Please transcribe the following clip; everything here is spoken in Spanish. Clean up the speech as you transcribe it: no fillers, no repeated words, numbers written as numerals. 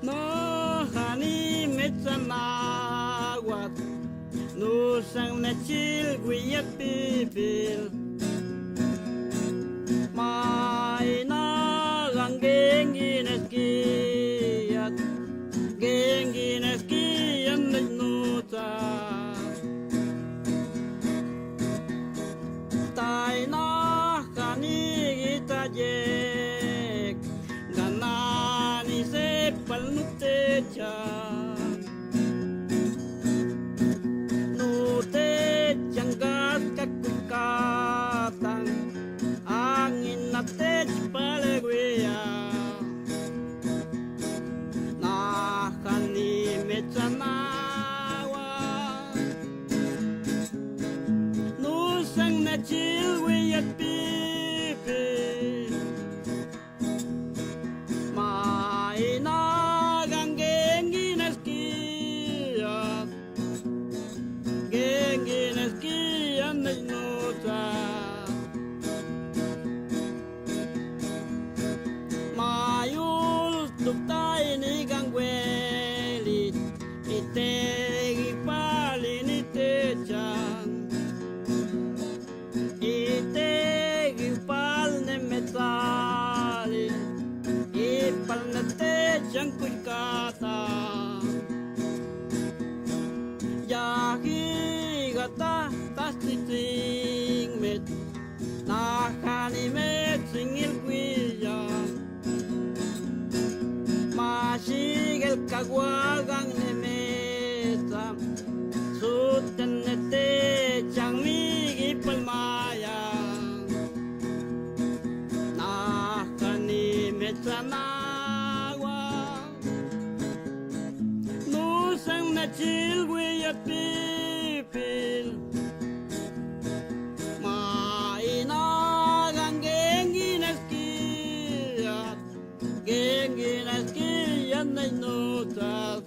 No hani metsanawat no sang na chil guyat pipil mai na gangeng gineskiyat gengineskiyan nuta tai na kanigita jek ganani sepal nutecha nute janggat kakukatang angin natech palegwea na kani mechanawa nusang na chilwiyat pipi maina gangenginaskiyat genginaskiyan na inuta mayul tuktay ni gangwelit itegi palin itechan itegi pal ne metali ipal na techan kuykata yahi gata tasliting met nakani met singil kuyan masigel kagwagang nemeta sutan nete changmi palmaya nakani metsanawa nusang na chilwiyat pipil mainagang genginaskiyat genginaskiyan na inutas